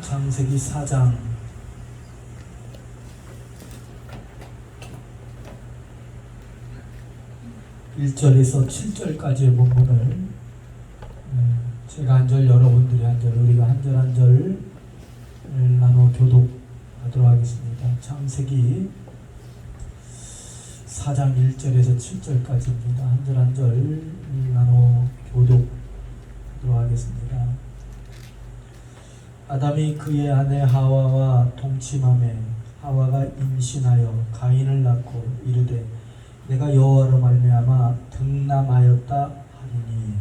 창세기 4장 1절에서 7절까지의 본문을 제가 한 절, 여러분들이 한 절, 우리가 한 절 한 절 나눠 교독하도록 하겠습니다. 창세기 4장 1절에서 7절까지입니다. 한 절 한 절 나눠 교독하도록 하겠습니다. 아담이 그의 아내 하와와 동침하매 하와가 임신하여 가인을 낳고 이르되 내가 여호와로 말미암아 등남하였다 하리니.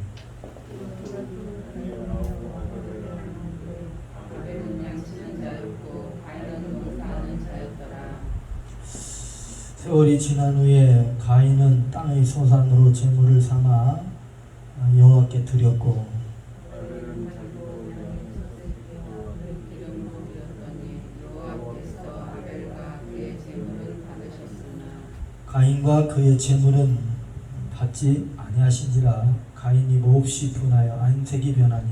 세월이 지난 후에 가인은 땅의 소산으로 제물을 삼아 여호와께 드렸고 가인과 그의 제물은 받지 아니하신지라. 가인이 몹시 분하여 안색이 변하니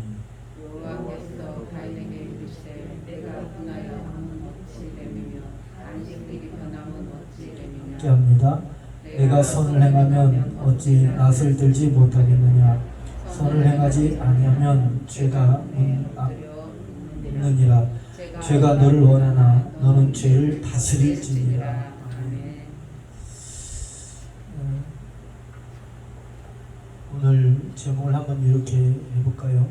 여호와께서 가인에게 이르시되 내가 분하여 함은 어찌 됨이며 안식일이 변함은 어찌 됨이냐. 합니다. 내가 선을 행하면 어찌 낯을 들지 못하겠느냐. 선을 행하지 아니하면 죄가 있느니라. 죄가 너를 원하나 너는 죄를 다스릴지니라. 오늘 제목을 한번 이렇게 해볼까요?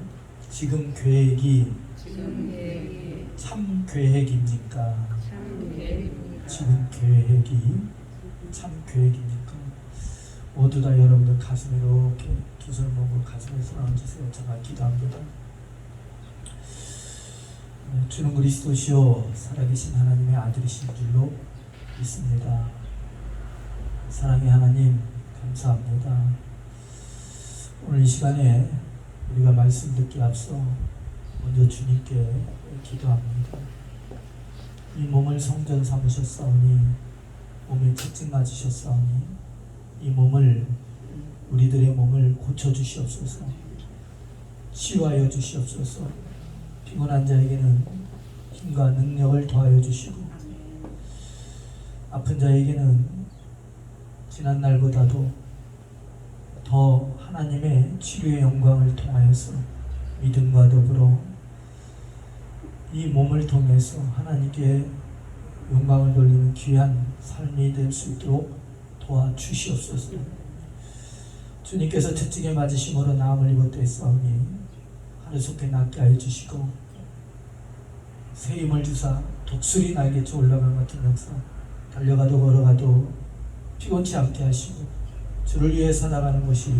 지금 계획이 참 계획입니까? 지금 계획이 참 계획입니까? 모두 다 여러분들 가슴에 이렇게 두 손을 모으고 가슴에 손을 얹으세요. 제가 기도합니다. 주는 그리스도시요 살아계신 하나님의 아들이신 줄로 믿습니다. 사랑의 하나님 감사합니다. 오늘 이 시간에 우리가 말씀 듣기 앞서 먼저 주님께 기도합니다. 이 몸을 성전 삼으셨사오니 몸에 채찍 맞으셨사오니 이 몸을 우리들의 몸을 고쳐주시옵소서. 치유하여 주시옵소서. 피곤한 자에게는 힘과 능력을 더하여 주시고 아픈 자에게는 지난 날보다도 더 하나님의 치료의 영광을 통하여서 믿음과 더불어 이 몸을 통해서 하나님께 영광을 돌리는 귀한 삶이 될 수 있도록 도와주시옵소서. 주님께서 채찍에 맞으심으로 나음을 입었다했사오니 하루속히 낫게 하여 주시고 새 힘을 주사 독수리 날개쳐 올라간 같은 역사 달려가도 걸어가도 피곤치 않게 하시고 주를 위해 살아가는 것이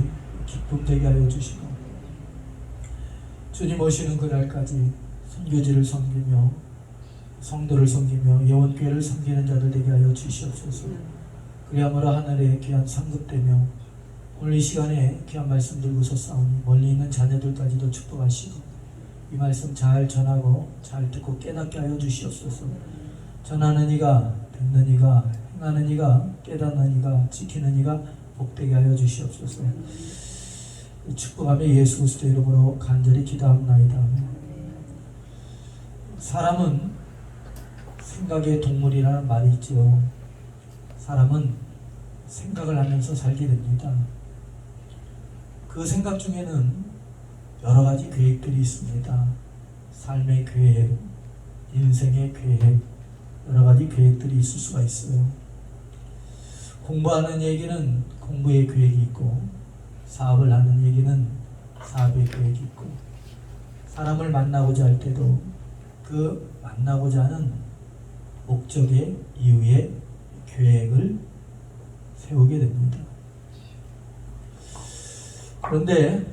기쁨 되게 하여 주시고 주님 오시는 그날까지 선교지를 섬기며 성도를 섬기며 예원교회를 섬기는 자들 되게 하여 주시옵소서. 그리하므로 하늘에 귀한 상급되며 오늘 이 시간에 귀한 말씀 들고서 싸우니 멀리 있는 자녀들까지도 축복하시고 이 말씀 잘 전하고 잘 듣고 깨닫게 하여 주시옵소서. 전하는 이가 듣는 이가 행하는 이가 깨닫는 이가 지키는 이가 복되게 하여 주시옵소서. 축복하며 예수 그리스도 이름으로 간절히 기도합나이다. 사람은 생각의 동물이라는 말이 있지요. 사람은 생각을 하면서 살게 됩니다. 그 생각 중에는 여러 가지 계획들이 있습니다. 삶의 계획, 인생의 계획, 여러 가지 계획들이 있을 수가 있어요. 공부하는 얘기는 공부의 계획이 있고 사업을 하는 얘기는 사업의 계획이 있고 사람을 만나고자 할 때도 그 만나고자 하는 목적의 이유의 계획을 세우게 됩니다. 그런데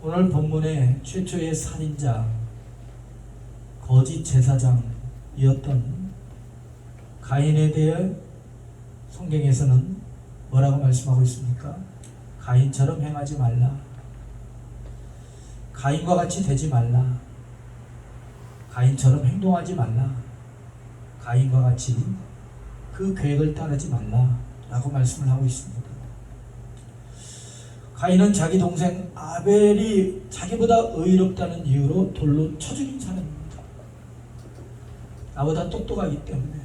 오늘 본문의 최초의 살인자 거짓 제사장이었던 가인에 대해 성경에서는 뭐라고 말씀하고 있습니까? 가인처럼 행하지 말라. 가인과 같이 되지 말라. 가인처럼 행동하지 말라. 가인과 같이 그 계획을 따르지 말라 라고 말씀을 하고 있습니다. 가인은 자기 동생 아벨이 자기보다 의롭다는 이유로 돌로 쳐 죽인 사람입니다. 나보다 똑똑하기 때문에,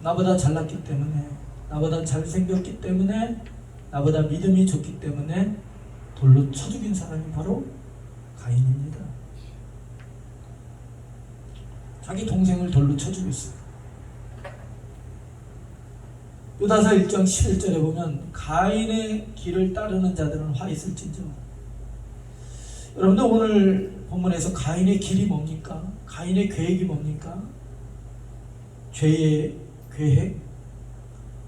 나보다 잘났기 때문에, 나보다 잘생겼기 때문에, 나보다 믿음이 좋기 때문에 돌로 쳐 죽인 사람이 바로 가인입니다. 자기 동생을 돌로 쳐 죽였어요. 유다서 1장 11절에 보면 가인의 길을 따르는 자들은 화 있을진저. 여러분들 오늘 본문에서 가인의 길이 뭡니까? 가인의 계획이 뭡니까? 죄의 계획,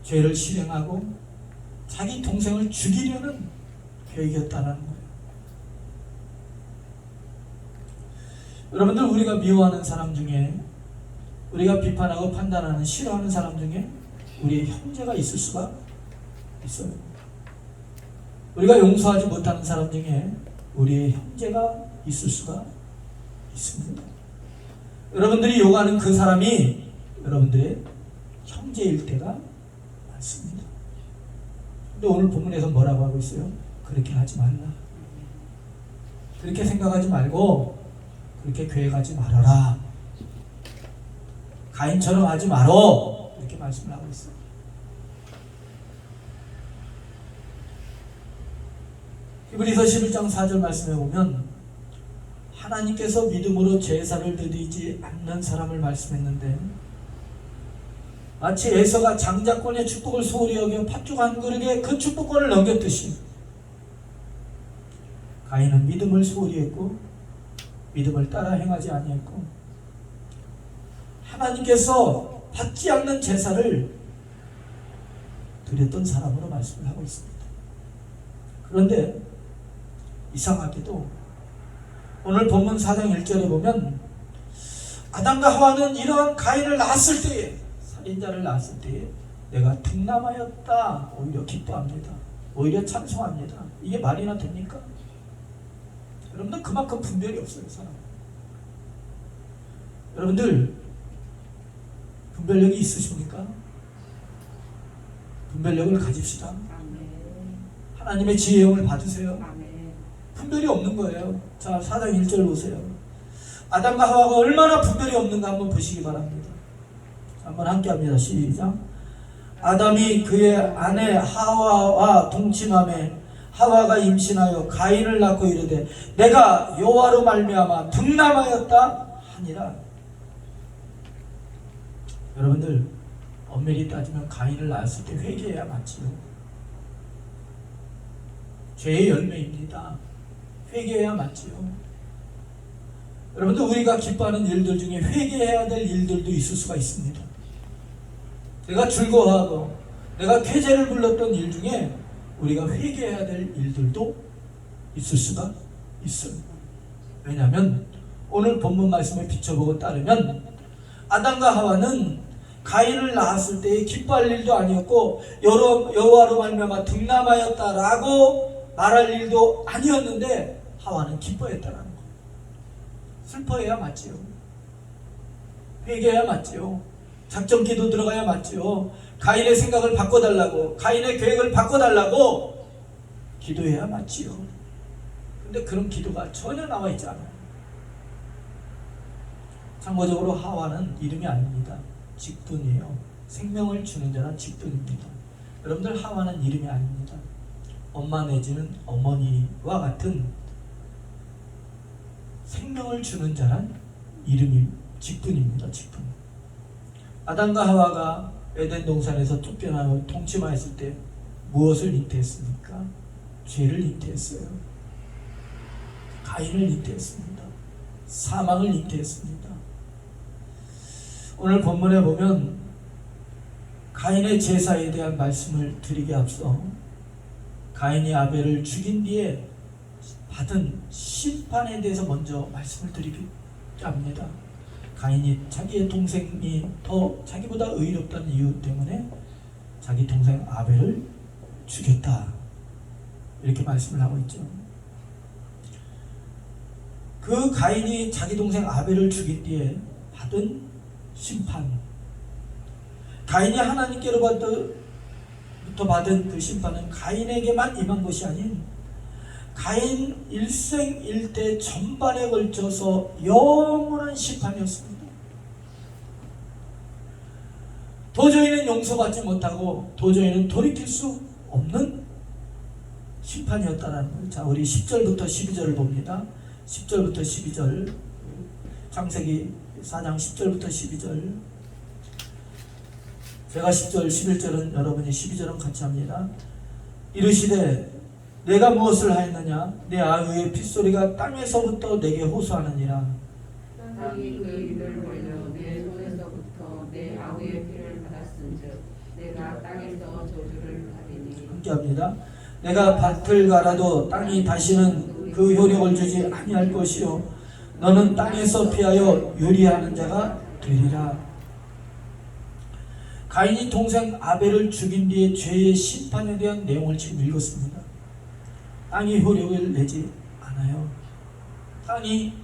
죄를 실행하고 자기 동생을 죽이려는 계획이었다는 거예요. 여러분들 우리가 미워하는 사람 중에, 우리가 비판하고 판단하는 싫어하는 사람 중에 우리의 형제가 있을 수가 있어요. 우리가 용서하지 못하는 사람 중에 우리의 형제가 있을 수가 있습니다. 여러분들이 욕하는 그 사람이 여러분들의 형제일 때가 많습니다. 근데 오늘 본문에서 뭐라고 하고 있어요? 그렇게 하지 말라. 그렇게 생각하지 말고 그렇게 계획하지 말아라. 가인처럼 하지 말어. 이렇게 말씀을 하고 있어요. 히브리서 11장 4절 말씀에 보면 하나님께서 믿음으로 제사를 드리지 않는 사람을 말씀했는데, 마치 에서가 장자권의 축복을 소홀히 여겨 팥죽 한 그릇에 그 축복권을 넘겼듯이 가인은 믿음을 소홀히 했고 믿음을 따라 행하지 아니했고 하나님께서 받지 않는 제사를 드렸던 사람으로 말씀을 하고 있습니다. 그런데 이상하게도 오늘 본문 4장 1절에 보면 아담과 하와는 이러한 가인을 낳았을 때에, 살인자를 낳았을 때에 내가 등남하였다 오히려 기뻐합니다. 오히려 찬송합니다. 이게 말이나 됩니까? 여러분들 그만큼 분별이 없어요, 사람. 여러분들 분별력이 있으십니까? 분별력을 가집시다. 하나님의 지혜의 영을 받으세요. 분별이 없는 거예요. 자, 4장 1절 보세요. 아담과 하와가 얼마나 분별이 없는가 한번 보시기 바랍니다. 한번 함께 합니다. 시작. 아담이 그의 아내 하와와 동침함에 하와가 임신하여 가인을 낳고 이르되 내가 여호와로 말미암아 등남하였다 하니라. 여러분들 엄밀히 따지면 가인을 낳았을 때 회개해야 맞지요. 죄의 열매입니다. 회개해야 맞지요. 여러분들 우리가 기뻐하는 일들 중에 회개해야 될 일들도 있을 수가 있습니다. 내가 즐거워하고 내가 쾌재를 불렀던 일 중에 우리가 회개해야 될 일들도 있을 수가 있어요. 왜냐하면 오늘 본문 말씀에 비춰보고 따르면 아담과 하와는 가인을 낳았을 때에 기뻐할 일도 아니었고 여호와로 말미암아 등남하였다라고 말할 일도 아니었는데 하와는 기뻐했다는 거예요. 슬퍼해야 맞지요. 회개해야 맞지요. 작전 기도 들어가야 맞지요. 가인의 생각을 바꿔달라고, 가인의 계획을 바꿔달라고 기도해야 맞지요. 근데 그런 기도가 전혀 나와 있지 않아요. 참고적으로 하와는 이름이 아닙니다. 직분이에요. 생명을 주는 자는 직분입니다. 여러분들 하와는 이름이 아닙니다. 엄마 내지는 어머니와 같은 생명을 주는 자란 이름이 직분입니다. 직분. 아담과 하와가 에덴 동산에서 쫓겨나고 통치하였을 때 무엇을 잉태했습니까? 죄를 잉태했어요. 가인을 잉태했습니다. 사망을 잉태했습니다. 오늘 본문에 보면 가인의 제사에 대한 말씀을 드리기 앞서 가인이 아벨을 죽인 뒤에 받은 심판에 대해서 먼저 말씀을 드리기 합니다. 가인이 자기의 동생이 더 자기보다 의롭다는 이유 때문에 자기 동생 아벨을 죽였다. 이렇게 말씀을 하고 있죠. 그 가인이 자기 동생 아벨을 죽인 뒤에 받은 심판, 가인이 하나님께로부터 받은 그 심판은 가인에게만 임한 것이 아닌 가인 일생 일대 전반에 걸쳐서 영원한 심판이었습니다. 도저히는 용서받지 못하고 도저히는 돌이킬 수 없는 심판이었다는 거예요. 자, 우리 10절부터 12절을 봅니다. 10절부터 12절, 창세기 4장 10절부터 12절. 제가 10절, 11절은 여러분이 12절은 같이 합니다. 이르시되 내가 무엇을 하였느냐? 내 아우의 핏소리가 땅에서부터 내게 호소하느니라. 땅이 그 일을 벌려 내 손에서부터 내 아우의 피를 받았은즉 내가 땅에서 저주를 받으니. 함께합니다. 내가 밭을 갈아도 땅이 다시는 그 효력을 주지 아니할 것이요 너는 땅에서 피하여 유리하는 자가 되리라. 가인이 동생 아벨을 죽인 뒤에 죄의 심판에 대한 내용을 지금 읽었습니다. 땅이 효력을 내지 않아요. 땅이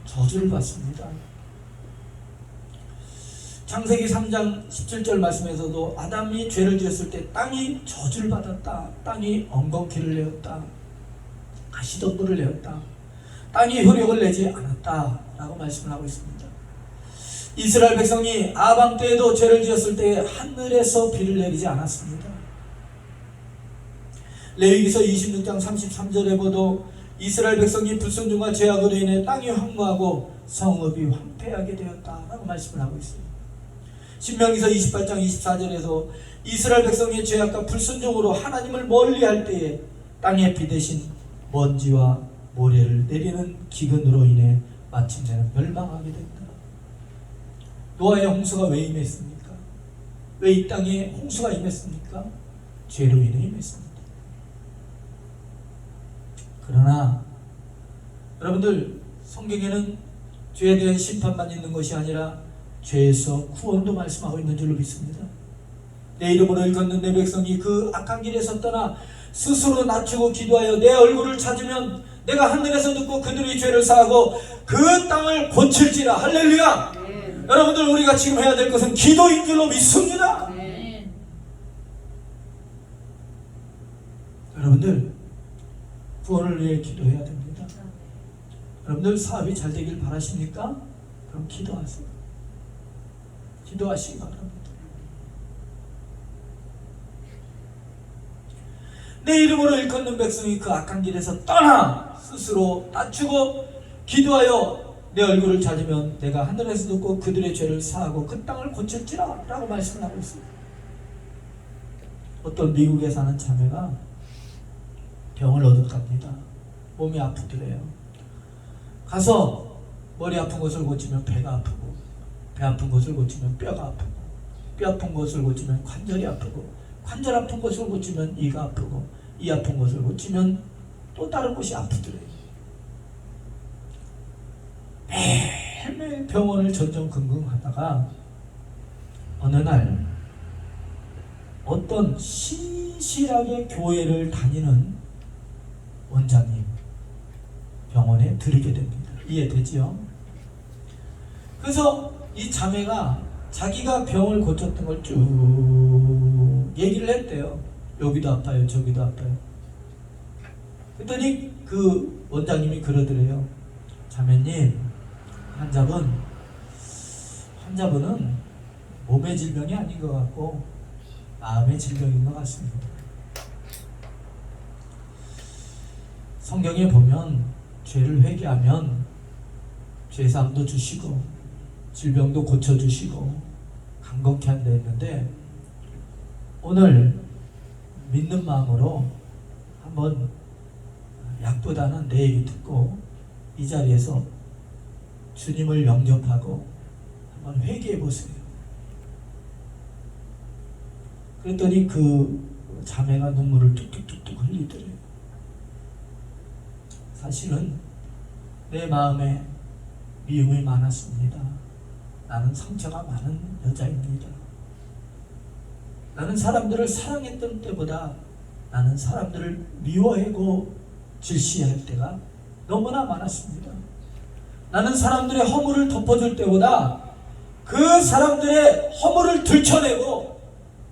저주를 받습니다. 창세기 3장 17절 말씀에서도 아담이 죄를 지었을 때 땅이 저주를 받았다. 땅이 엉겅퀴를 내었다. 가시덤불을 내었다. 땅이 효력을 내지 않았다 라고 말씀을 하고 있습니다. 이스라엘 백성이 아방 때에도 죄를 지었을 때 하늘에서 비를 내리지 않았습니다. 레위기서 26장 33절에 보도 이스라엘 백성이 불순종과 죄악으로 인해 땅이 황무하고 성읍이 황폐하게 되었다라고 말씀을 하고 있습니다. 신명기서 28장 24절에서 이스라엘 백성의 죄악과 불순종으로 하나님을 멀리할 때에 땅에 비 대신 먼지와 모래를 내리는 기근으로 인해 마침내는 멸망하게 된다. 노아의 홍수가 왜 임했습니까? 왜 이 땅에 홍수가 임했습니까? 죄로 인해 임했습니다. 그러나 여러분들, 성경에는 죄에 대한 심판만 있는 것이 아니라 죄에서 구원도 말씀하고 있는 줄로 믿습니다. 내 이름으로 일컫는 내 백성이 그 악한 길에서 떠나 스스로 낮추고 기도하여 내 얼굴을 찾으면 내가 하늘에서 듣고 그들의 죄를 사하고 그 땅을 고칠지라. 할렐루야. 네. 여러분들, 우리가 지금 해야 될 것은 기도인 줄로 믿습니다. 네. 여러분들, 구원을 위해 기도해야 됩니다. 여러분들 사업이 잘 되길 바라십니까? 그럼 기도하세요. 기도하시기 바랍니다. 내 이름으로 일컫는 백성이 그 악한 길에서 떠나 스스로 낮추고 기도하여 내 얼굴을 찾으면 내가 하늘에서 듣고 그들의 죄를 사하고 그 땅을 고칠지라 라고 말씀을 하고 있습니다. 어떤 미국에 사는 자매가 병을 얻어갑니다. 몸이 아프더래요. 가서 머리 아픈 곳을 고치면 배가 아프고, 배 아픈 곳을 고치면 뼈가 아프고, 뼈 아픈 곳을 고치면 관절이 아프고, 관절 아픈 곳을 고치면 이가 아프고, 이 아픈 곳을 고치면 또 다른 곳이 아프더래요. 매일매일 병원을 전전긍긍하다가 어느 날 어떤 신실하게 교회를 다니는 원장님 병원에 들르게 됩니다. 이해되지요? 그래서 이 자매가 자기가 병을 고쳤던 걸 쭉 얘기를 했대요. 여기도 아파요, 저기도 아파요. 그랬더니 그 원장님이 그러더래요. 자매님, 환자분은 몸의 질병이 아닌 것 같고 마음의 질병인 것 같습니다. 성경에 보면 죄를 회개하면 죄사함도 주시고 질병도 고쳐주시고 강건케 한다 했는데, 오늘 믿는 마음으로 한번 약보다는 내 얘기 듣고 이 자리에서 주님을 영접하고 한번 회개해 보세요. 그랬더니 그 자매가 눈물을 뚝뚝뚝뚝 흘리더래요. 사실은 내 마음에 미움이 많았습니다. 나는 상처가 많은 여자입니다. 나는 사람들을 사랑했던 때보다 나는 사람들을 미워하고 질시할 때가 너무나 많았습니다. 나는 사람들의 허물을 덮어줄 때보다 그 사람들의 허물을 들춰내고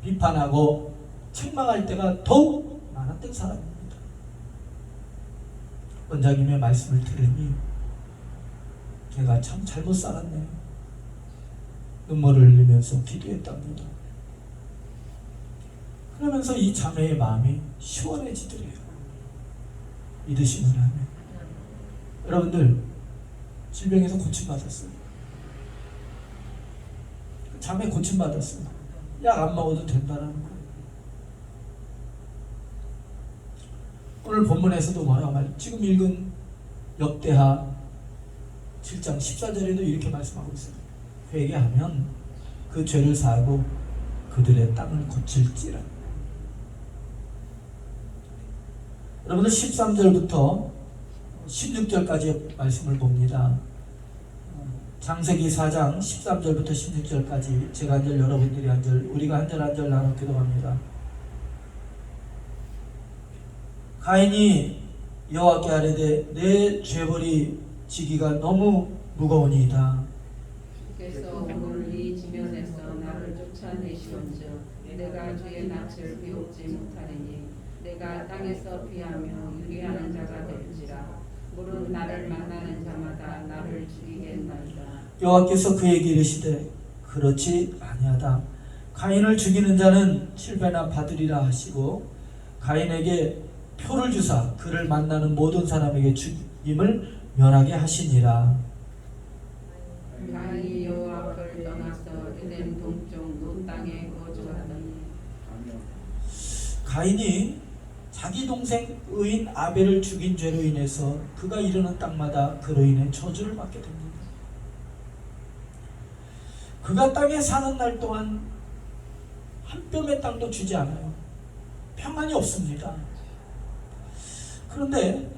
비판하고 책망할 때가 더욱 많았던 사람입니다. 원장님의 말씀을 들으니 제가 참 잘못 살았네요. 눈물을 흘리면서 기도했답니다. 그러면서 이 자매의 마음이 시원해지더래요. 믿으시는 자매. 여러분들 질병에서 고침받았어요. 자매 고침받았어요. 약 안 먹어도 된다는 거예요. 오늘 본문에서도 뭐라고 말해요? 지금 읽은 역대하 7장 14절에도 이렇게 말씀하고 있어요. 회개하면 그 죄를 사하고 그들의 땅을 고칠지라. 여러분들 13절부터 16절까지 말씀을 봅니다. 창세기 4장 13절부터 16절까지 제가 한 절, 여러분들이 한 절, 우리가 한 절 한 절 나눠 기도합니다. 가인이 여호와께 아뢰되 내 죄벌이 지기가 너무 무거우니이다. 주께서 오늘 이 지면에서 나를 쫓아내시온즉 내가 주의 낯을 비웃지 못하리니 내가 땅에서 피하며 유리하는 자가 될지라. 물은 나를 만나는 자마다 나를 죽이겠나이다. 여호와께서 그에게 이르시되 그렇지 아니하다. 가인을 죽이는 자는 7배나 받으리라 하시고 가인에게 표를 주사 그를 만나는 모든 사람에게 죽임을 면하게 하시니라. 가인이 여호와 앞을 떠나서 에덴 동쪽 논 땅에 거주하더니 가인이 자기 동생 의인 아벨을 죽인 죄로 인해서 그가 이르는 땅마다 그로 인해 저주를 받게 됩니다. 그가 땅에 사는 날 동안 한 뼘의 땅도 주지 않아요. 평안이 없습니다. 그런데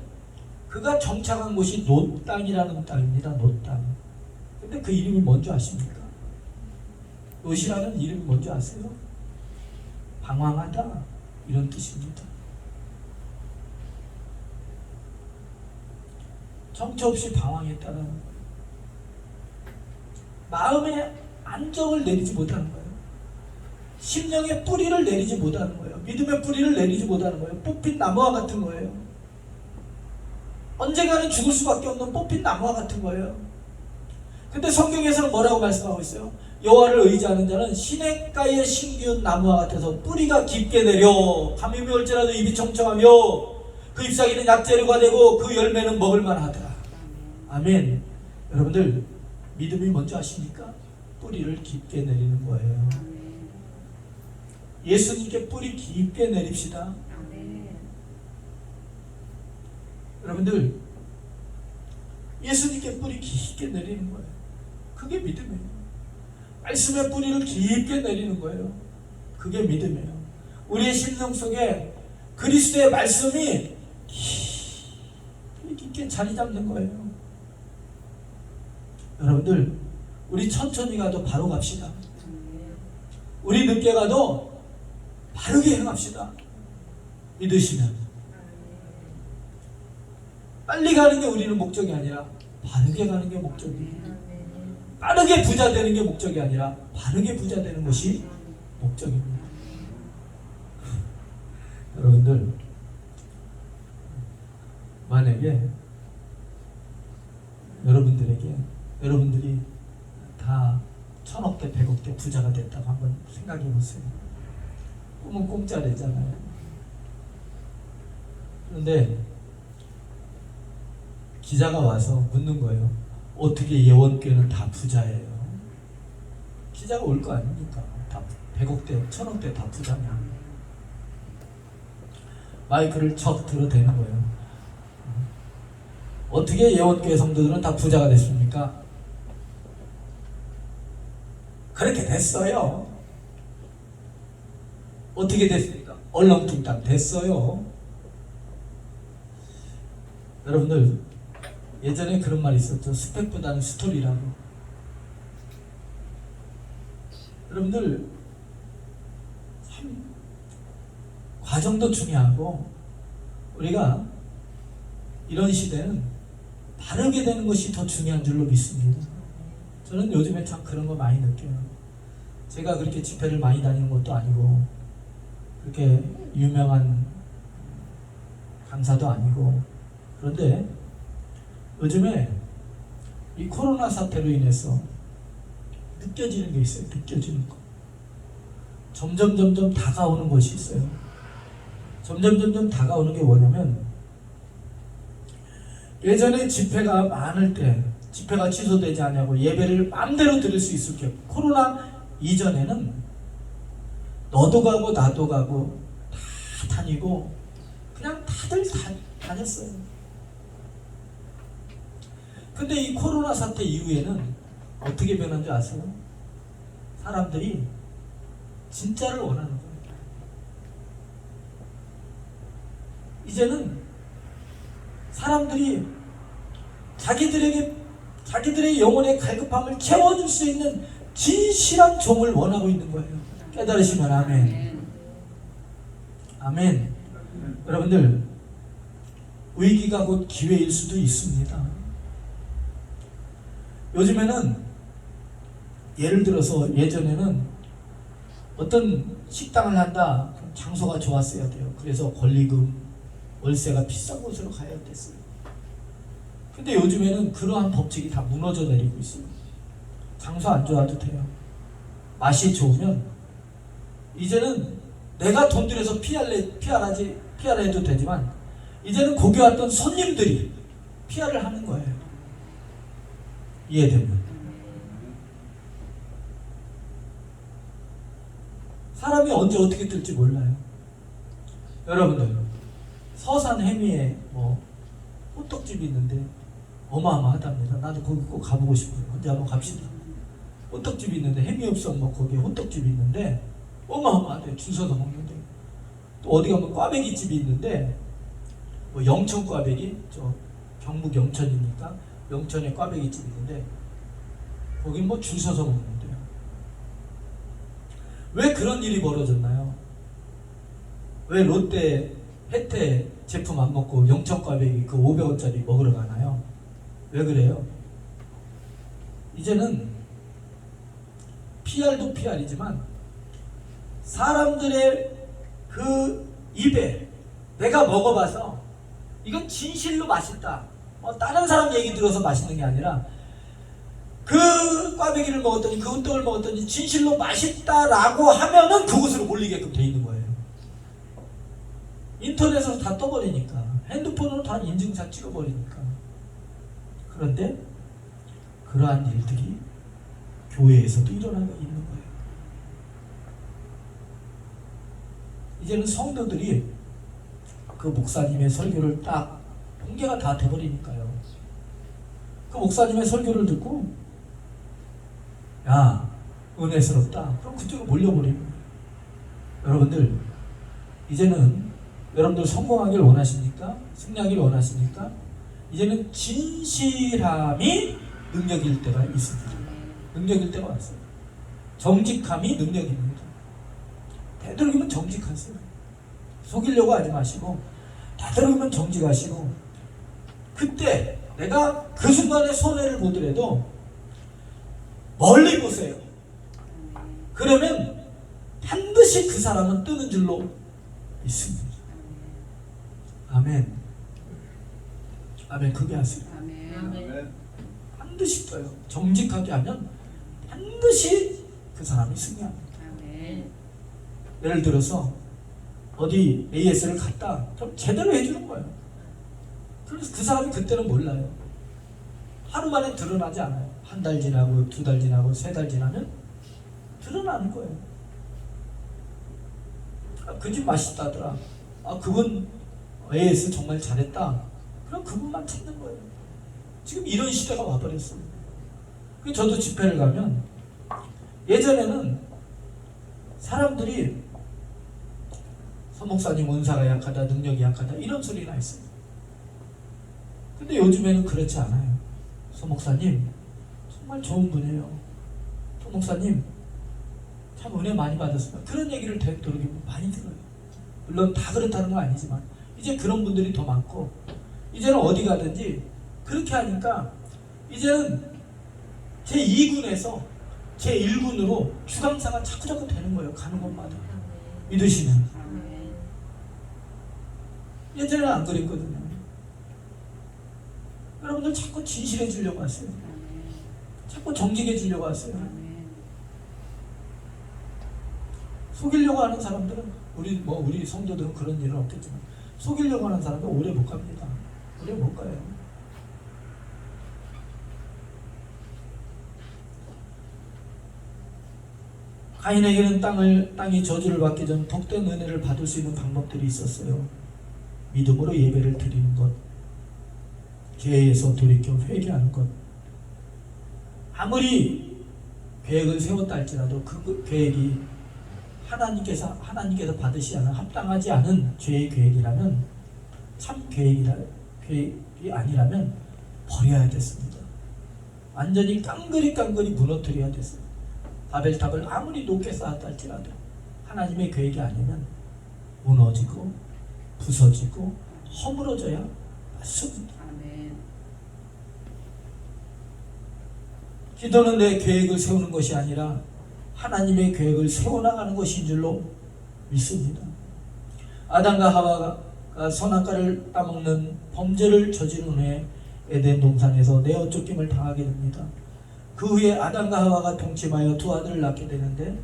그가 정착한 곳이 노 땅이라는 땅입니다. 노 땅. 근데 그 이름이 뭔지 아십니까? 노시라는 이름이 뭔지 아세요? 방황하다 이런 뜻입니다. 정처 없이 방황했다는 거예요. 마음의 안정을 내리지 못하는 거예요. 심령의 뿌리를 내리지 못하는 거예요. 믿음의 뿌리를 내리지 못하는 거예요. 뽑힌 나무와 같은 거예요. 언젠가는 죽을 수밖에 없는 뽑힌 나무와 같은 거예요. 근데 성경에서는 뭐라고 말씀하고 있어요? 여호와를 의지하는 자는 시냇가에 심기운 나무와 같아서 뿌리가 깊게 내려 감염이 올지라도 입이 청청하며 그 잎사귀는 약재류가 되고 그 열매는 먹을 만하더라. 아멘. 여러분들 믿음이 뭔지 아십니까? 뿌리를 깊게 내리는 거예요. 예수님께 뿌리 깊게 내립시다. 여러분들 예수님께 뿌리 깊게 내리는 거예요. 그게 믿음이에요. 말씀의 뿌리를 깊게 내리는 거예요. 그게 믿음이에요. 우리의 심령 속에 그리스도의 말씀이 깊게 자리 잡는 거예요. 여러분들 우리 천천히 가도 바로 갑시다. 우리 늦게 가도 바르게 행합시다. 믿으시면 빨리 가는 게 우리는 목적이 아니라 바르게 가는 게 목적이에요. 빠르게 부자 되는 게 목적이 아니라 바르게 부자 되는 것이 목적입니다. 여러분들 만약에 여러분들이 다 1000억대 100억대 부자가 됐다고 한번 생각해 보세요. 꿈은 공짜래잖아요. 그런데 기자가 와서 묻는 거예요. 어떻게 예원교회는 다 부자예요? 기자가 올 거 아닙니까? 다 100억대 1000억대 다 부자냐? 마이크를 척 들어대는 거예요. 어떻게 예원교회 성도들은 다 부자가 됐습니까? 그렇게 됐어요. 어떻게 됐습니까? 얼렁뚱땅 됐어요. 여러분들 예전에 그런 말이 있었죠. 스펙보다는 스토리라고. 여러분들 참 과정도 중요하고 우리가 이런 시대는 바르게 되는 것이 더 중요한 줄로 믿습니다. 저는 요즘에 참 그런 거 많이 느껴요. 제가 그렇게 집회를 많이 다니는 것도 아니고 그렇게 유명한 강사도 아니고 그런데 요즘에 이 코로나 사태로 인해서 느껴지는 게 있어요. 느껴지는 거. 점점 다가오는 것이 있어요. 점점 다가오는 게 뭐냐면, 예전에 집회가 많을 때 집회가 취소되지 않냐고 예배를 마음대로 드릴 수 있을 게, 코로나 이전에는 너도 가고 나도 가고 다 다니고 그냥 다들 다녔어요. 근데 이 코로나 사태 이후에는 어떻게 변한 줄 아세요? 사람들이 진짜를 원하는 거예요. 이제는 사람들이 자기들의 영혼의 갈급함을 채워줄 수 있는 진실한 종을 원하고 있는 거예요. 깨달으시면 아멘. 아멘. 여러분들, 위기가 곧 기회일 수도 있습니다. 요즘에는 예를 들어서 예전에는 어떤 식당을 한다, 그럼 장소가 좋았어야 돼요. 그래서 권리금, 월세가 비싼 곳으로 가야 됐어요. 근데 요즘에는 그러한 법칙이 다 무너져 내리고 있어요. 장소 안 좋아도 돼요. 맛이 좋으면 이제는 내가 돈 들여서 PR 해도 되지만, 이제는 거기 왔던 손님들이 PR을 하는 거예요. 이해되면. 사람이 언제 어떻게 뜰지 몰라요. 여러분들, 서산 해미에 호떡집이 있는데 어마어마하답니다. 나도 거기 꼭 가보고 싶어요. 언제 한번 갑시다. 호떡집이 있는데, 해미읍성 거기에 호떡집이 있는데 어마어마하대. 줄 서서 먹는데. 또 어디 가면 꽈배기집이 있는데, 영천 꽈배기, 저 경북 영천이니까 영천에 꽈배기집이 있는데 거긴 줄 서서 먹는데요. 왜 그런 일이 벌어졌나요? 왜 롯데 혜태 제품 안 먹고 영천 꽈배기 그 500원짜리 먹으러 가나요? 왜 그래요? 이제는 PR도 PR이지만 사람들의 그 입에 내가 먹어봐서 이건 진실로 맛있다, 다른 사람 얘기 들어서 맛있는 게 아니라 그 꽈배기를 먹었더니 그 호떡을 먹었더니 진실로 맛있다라고 하면은 그곳으로 몰리게끔 돼 있는 거예요. 인터넷으로 다 떠버리니까, 핸드폰으로 다 인증샷 찍어버리니까. 그런데 그러한 일들이 교회에서도 일어나고 있는 거예요. 이제는 성도들이 그 목사님의 설교를 딱 공개가 다 돼버리니까요. 그 목사님의 설교를 듣고, 야, 은혜스럽다, 그럼 그쪽으로 몰려버리는 거예요. 여러분들, 이제는 여러분들 성공하길 원하십니까? 승리하길 원하십니까? 이제는 진실함이 능력일 때가 있습니다. 능력일 때가 왔어요. 정직함이 능력입니다. 되도록이면 정직하세요. 속이려고 하지 마시고 되도록이면 정직하시고, 그때 내가 그 순간에 손해를 보더라도 멀리 보세요. 그러면 반드시 그 사람은 뜨는 줄로 믿습니다. 아멘. 아멘. 그게 하세요. 아멘. 반드시 떠요. 정직하게 하면 반드시 그 사람이 승리합니다. 아멘. 예를 들어서 어디 AS를 갔다, 그럼 제대로 해주는 거예요. 그래서 그 사람이 그때는 몰라요. 하루 만에 드러나지 않아요. 한 달 지나고, 2달 지나고, 3달 지나면 드러나는 거예요. 그 집 맛있다더라. 그분 AS 정말 잘했다. 그럼 그분만 찾는 거예요. 지금 이런 시대가 와버렸어요. 저도 집회를 가면, 예전에는 사람들이 서 목사님 은사가 약하다, 능력이 약하다, 이런 소리가 있어요. 근데 요즘에는 그렇지 않아요. 서 목사님 정말 좋은 분이에요. 서 목사님 참 은혜 많이 받았습니다. 그런 얘기를 되도록이면 많이 들어요. 물론 다 그렇다는 건 아니지만 이제 그런 분들이 더 많고, 이제는 어디 가든지 그렇게 하니까 이제는 제2군에서 제1군으로 주강사가 자꾸자꾸 되는 거예요. 가는 곳마다. 믿으시면. 예전에는 안 그랬거든요. 여러분들 자꾸 진실해지려고 하세요. 자꾸 정직해지려고 하세요. 속이려고 하는 사람들은 우리 성도들은 그런 일은 없겠지만 속이려고 하는 사람은 오래 못 갑니다. 오래 못 가요. 가인에게는 땅이 저주를 받기 전 복된 은혜를 받을 수 있는 방법들이 있었어요. 믿음으로 예배를 드리는 것, 죄에서 돌이켜 회개하는 것. 아무리 계획을 세웠다 할지라도 그 계획이 하나님께서 받으시 않은 합당하지 않은 죄의 계획이라면, 참 계획이 아니라면 버려야 됐습니다. 완전히 깡그리 무너뜨려야 됐어요. 바벨탑을 아무리 높게 쌓았다 할지라도 하나님의 계획이 아니면 무너지고 부서지고 허물어져야 맞습니다. 아멘. 기도는 내 계획을 세우는 것이 아니라 하나님의 계획을 세워나가는 것인 줄로 믿습니다. 아담과 하와가 선악과를 따먹는 범죄를 저지른 후에 에덴 동산에서 내어 쫓김을 당하게 됩니다. 그 후에 아담과 하와가 동침하여 두 아들을 낳게 되는데,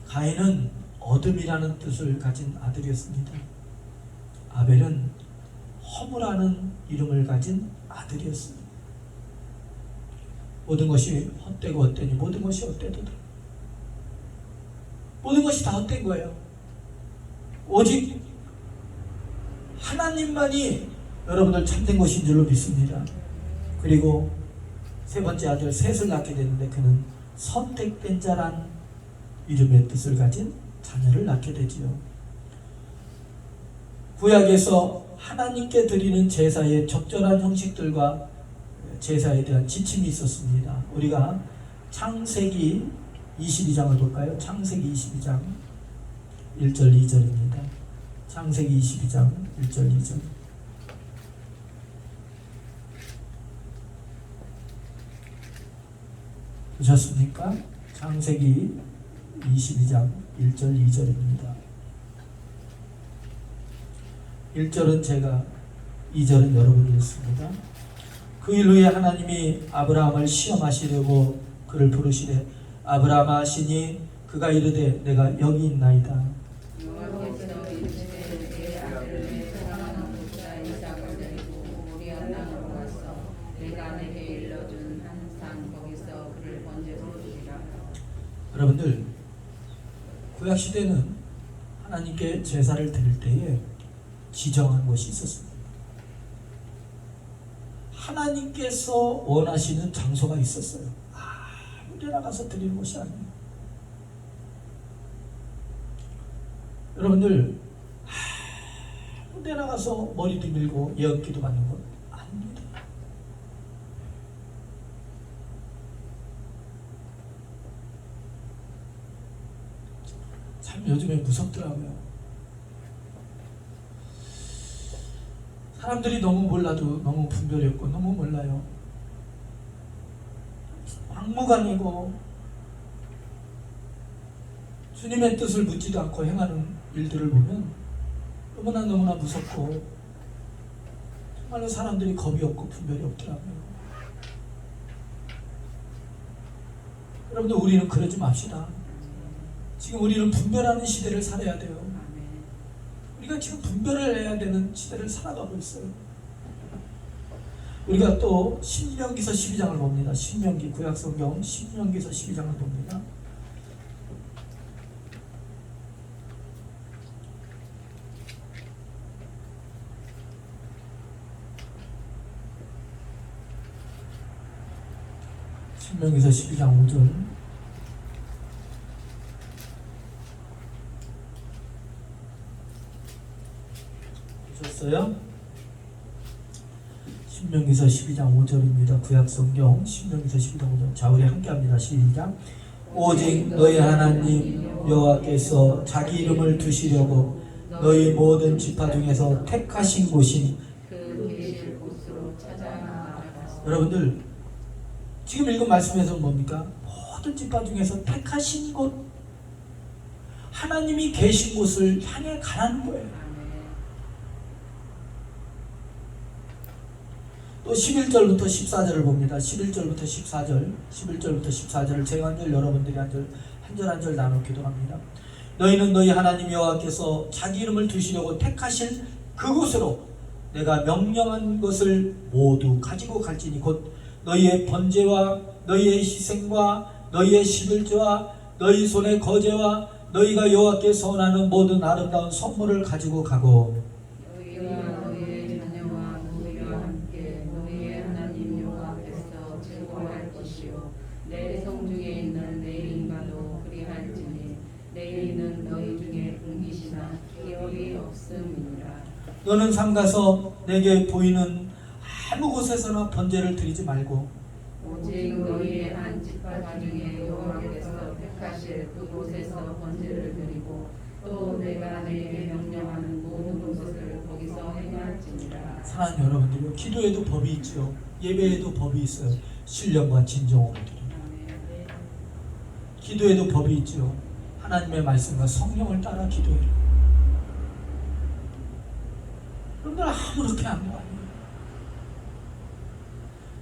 가인은 어둠이라는 뜻을 가진 아들이었습니다. 아벨은 허무라는 이름을 가진 아들이었습니다. 모든 것이 헛되고 헛되니 모든 것이 헛되도다. 모든 것이 다 헛된 거예요. 오직 하나님만이 여러분들 참된 것인 줄로 믿습니다. 그리고 세 번째 아들 셋을 낳게 되는데, 그는 선택된 자란 이름의 뜻을 가진 자녀를 낳게 되지요. 구약에서 하나님께 드리는 제사의 적절한 형식들과 제사에 대한 지침이 있었습니다. 우리가 창세기 22장을 볼까요? 창세기 22장 1절 2절입니다. 창세기 22장 1절 2절. 보셨습니까? 창세기 22장 1절 2절입니다. 1절은 제가, 2절은 여러분이 읽습니다. 그 일 후에 하나님이 아브라함을 시험하시려고 그를 부르시되 아브라함아 하시니 그가 이르되 내가 여기 있나이다. 여호와께서 이르시되 내 아들을 내 사랑하는 목자 이삭을 데리고 모리아 땅으로 가서 내가 내게 일러준 한 산 거기서 그를 번제로 드리라. 여러분들, 구약 시대는 하나님께 제사를 드릴 때에 지정한 것이 있었습니다. 하나님께서 원하시는 장소가 있었어요. 아무 데나 가서 드리는 것이 아니에요. 여러분들, 아무 데나 가서 머리도 밀고 예언기도 받는 건 아닙니다. 참 요즘에 무섭더라고요. 사람들이 너무 몰라도 너무 분별이 없고 너무 몰라요. 막무가내고 주님의 뜻을 묻지도 않고 행하는 일들을 보면 너무나 무섭고 정말로 사람들이 겁이 없고 분별이 없더라고요. 여러분들, 우리는 그러지 맙시다. 지금 우리는 분별하는 시대를 살아야 돼요. 아멘. 우리가 지금 분별을 해야 되는 시대를 살아가고 있어요. 우리가 또 신명기서 12장을 봅니다. 신명기, 구약성경 신명기서 12장을 봅니다. 신명기서 12장 5절. 보셨어요? 신명기서 12장 5절입니다. 구약성경 신명기서 12장 5절. 자, 우리 함께합니다. 시작. 오직 너희 하나님 여호와께서 자기 이름을 두시려고 너희 모든 지파 중에서 택하신 곳이, 그 계실 곳으로 찾아 나아가서. 여러분들, 지금 읽은 말씀에서 뭡니까? 모든 지파 중에서 택하신 곳, 하나님이 계신 곳을 향해 가라는 거예요. 아멘. 또 11절부터 14절을 봅니다. 11절부터 14절, 11절부터 14절을 제가 한 절, 여러분들이 한 절 한 절 한 절 나눠 기도합니다. 너희는 너희 하나님 여호와께서 자기 이름을 두시려고 택하실 그곳으로 내가 명령한 것을 모두 가지고 갈지니 곧 너희의 번제와 너희의 희생과 너희의 십일조와 너희 손의 거제와 너희가 여호와께 선하는 모든 아름다운 선물을 가지고 가고 너희와 너희의 자녀와 너희와 함께 너희의 하나님 여호와 앞에서 즐거워할 것이요 내 성 중에 있는 내 이름과도 그리할지니 내 이는 너희 중에 분기시나 기업이 없음이니라. 너는 삼가서 내게 보이는 아무 곳에서나 번제를 드리지 말고 오직 너희의 한 지파 중에 여호와께서 택하실 그곳에서 번제를 드리고 또 내가 너희에게 명령하는 모든 것을 거기서 행할지니라. 사랑하는 여러분들요, 기도에도 법이 있죠. 예배에도 법이 있어요. 신령과 진정으로 드리는. 기도에도 법이 있죠. 하나님의 말씀과 성령을 따라 기도해요. 여러분들 아무렇게 하는 거 아니에요.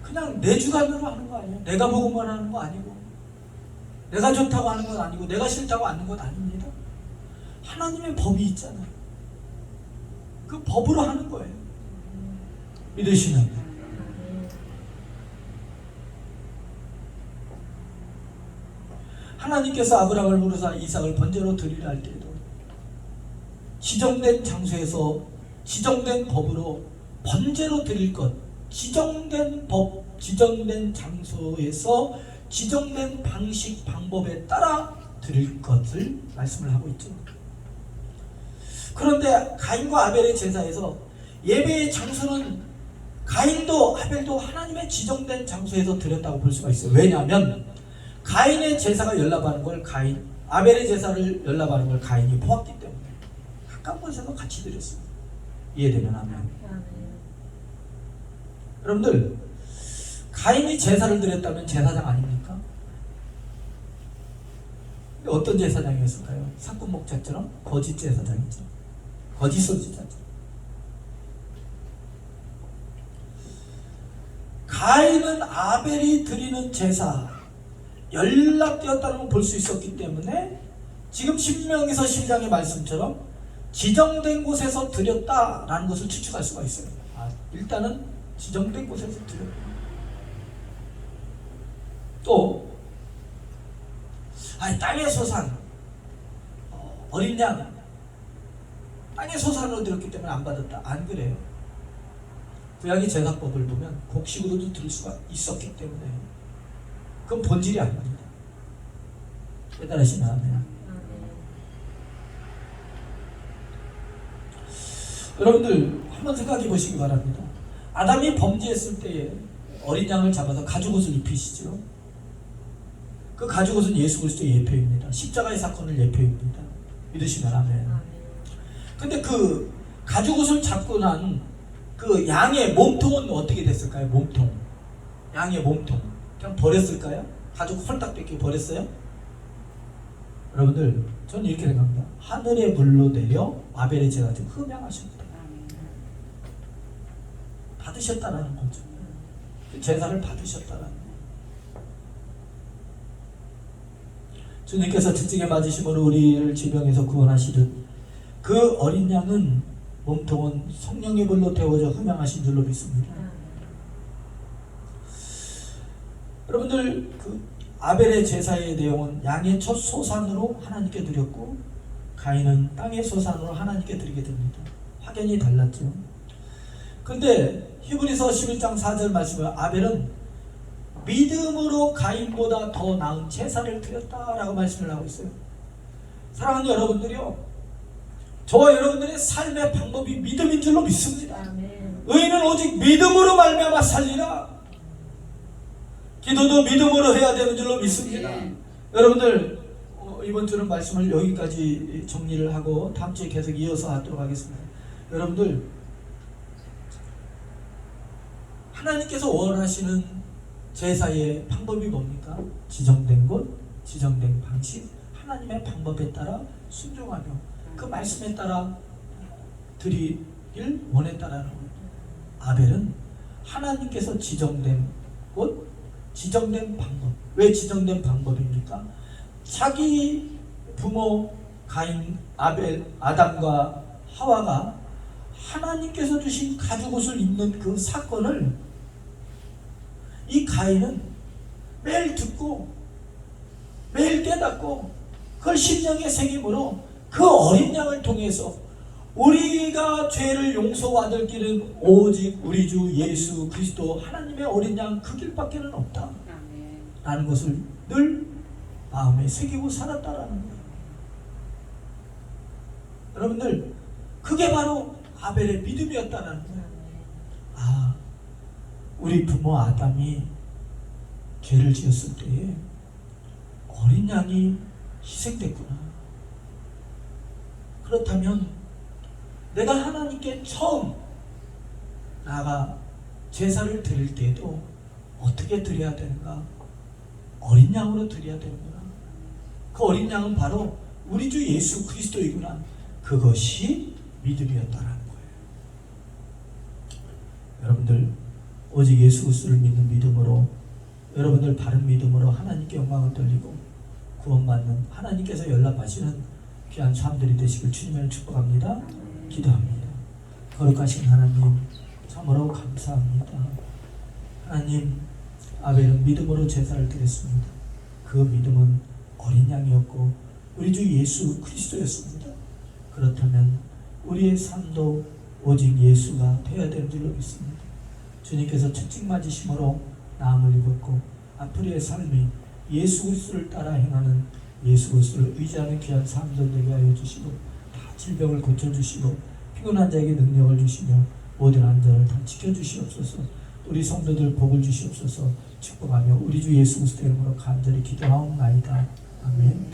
그냥 내 주관으로 하는 거 아니에요. 내가 보고만 하는 거 아니고 내가 좋다고 하는 건 아니고 내가 싫다고 하는 건 아닙니다. 하나님의 법이 있잖아요. 그 법으로 하는 거예요. 믿으시면 하나님께서 아브라함을 부르사 이삭을 번제로 드리려 할 때에도 지정된 장소에서 지정된 법으로 번제로 드릴 것, 지정된 법, 지정된 장소에서 지정된 방식, 방법에 따라 드릴 것을 말씀을 하고 있죠. 그런데 가인과 아벨의 제사에서 예배의 장소는 가인도 아벨도 하나님의 지정된 장소에서 드렸다고 볼 수가 있어요. 왜냐하면 가인의 제사가 연락하는 걸 아벨의 제사를 연락하는 걸 가인이 보았기 때문에 가까운 곳에서 같이 드렸어요. 이해되면 아멘. 여러분들, 가인이 제사를 드렸다면 제사장 아닙니까? 어떤 제사장이었을까요? 사꾼 목자처럼 거짓 제사장이죠. 거짓 선지자죠. 가인은 아벨이 드리는 제사 연락되었다는 걸 볼 수 있었기 때문에 지금 신명기서 12장의 말씀처럼 지정된 곳에서 드렸다라는 것을 추측할 수가 있어요. 일단은 지정된 곳에서 드렸다. 또 땅의 소산, 어린 양, 땅의 소산으로 드렸기 때문에 안 받았다. 안 그래요. 구약의 제사법을 보면 곡식으로도 드릴 수가 있었기 때문에 그건 본질이 아닙니다. 깨달으시면 아멘. 여러분들 한번 생각해 보시기 바랍니다. 아담이 범죄했을 때에 어린 양을 잡아서 가죽옷을 입히시죠. 그 가죽옷은 예수 그리스도의 예표입니다. 십자가의 사건을 예표입니다. 믿으시면 아멘. 근데 그 가죽옷을 잡고 난 그 양의 몸통은 어떻게 됐을까요? 몸통. 양의 몸통. 그냥 버렸을까요? 가죽 홀딱 벗기고 버렸어요? 여러분들, 저는 이렇게 생각합니다. 하늘의 불로 내려 아벨의 제사 좀 흠양하셨다. 받으셨다라는 거죠. 제사를 받으셨다라는 거예요. 주님께서 직직에 맞으심으로 우리를 질병에서 구원하시듯 그 어린 양은 몸통은 성령의 불로 태워져 흠양하신 줄로 믿습니다. 여러분들, 그 아벨의 제사의 내용은 양의 첫 소산으로 하나님께 드렸고 가인은 땅의 소산으로 하나님께 드리게 됩니다. 확연히 달랐죠. 근데 히브리서 11장 4절 말씀에 아벨은 믿음으로 가인보다 더 나은 제사를 드렸다라고 말씀을 하고 있어요. 사랑하는 여러분들이요, 저와 여러분들의 삶의 방법이 믿음인 줄로 믿습니다. 의인은 오직 믿음으로 말미암아 살리라. 기도도 믿음으로 해야 되는 줄로 믿습니다. 여러분들, 이번 주는 말씀을 여기까지 정리를 하고 다음 주에 계속 이어서 하도록 하겠습니다. 여러분들, 하나님께서 원하시는 제사의 방법이 뭡니까? 지정된 곳, 지정된 방식, 하나님의 방법에 따라 순종하며 그 말씀에 따라 드리길 원했다라는 거예요. 아벨은 하나님께서 지정된 곳, 지정된 방법. 왜 지정된 방법입니까? 자기 부모 가인 아담과 하와가 하나님께서 주신 가죽옷을 입는 그 사건을 이 가인은 매일 듣고 매일 깨닫고 그걸 심령의 새김으로 그 어린 양을 통해서 우리가 죄를 용서받을 길은 오직 우리 주 예수 그리스도 하나님의 어린 양 그 길밖에는 없다 아멘. 라는 것을 늘 마음에 새기고 살았다라는 거예요. 여러분들, 그게 바로 아벨의 믿음이었다는 거예요. 아, 우리 부모 아담이 죄를 지었을 때에 어린 양이 희생됐구나. 그렇다면 내가 하나님께 처음 나가 제사를 드릴 때에도 어떻게 드려야 되는가? 어린 양으로 드려야 되는구나. 그 어린 양은 바로 우리 주 예수 그리스도이구나. 그것이 믿음이었다라는 거예요. 여러분들, 오직 예수 그리스도를 믿는 믿음으로, 여러분들 바른 믿음으로 하나님께 영광을 돌리고 구원받는, 하나님께서 연락하시는 귀한 사람들이 되시길 주님을 축복합니다. 기도합니다. 거룩하신 하나님, 참으로 감사합니다. 하나님, 아벨은 믿음으로 제사를 드렸습니다. 그 믿음은 어린 양이었고 우리 주 예수 그리스도였습니다. 그렇다면 우리의 삶도 오직 예수가 되어야 되는 줄로 믿습니다. 주님께서 채찍 맞으심으로 나음을 입었고 앞으로의 삶이 예수 그리스도를 따라 행하는, 예수 그리스도를 의지하는 귀한 삶들 되게 하여 주시고, 다 질병을 고쳐주시고 피곤한 자에게 능력을 주시며 모든 안전을 다 지켜주시옵소서. 우리 성도들 복을 주시옵소서. 축복하며 우리 주 예수 그리스도의 이름으로 간절히 기도하옵나이다. 아멘.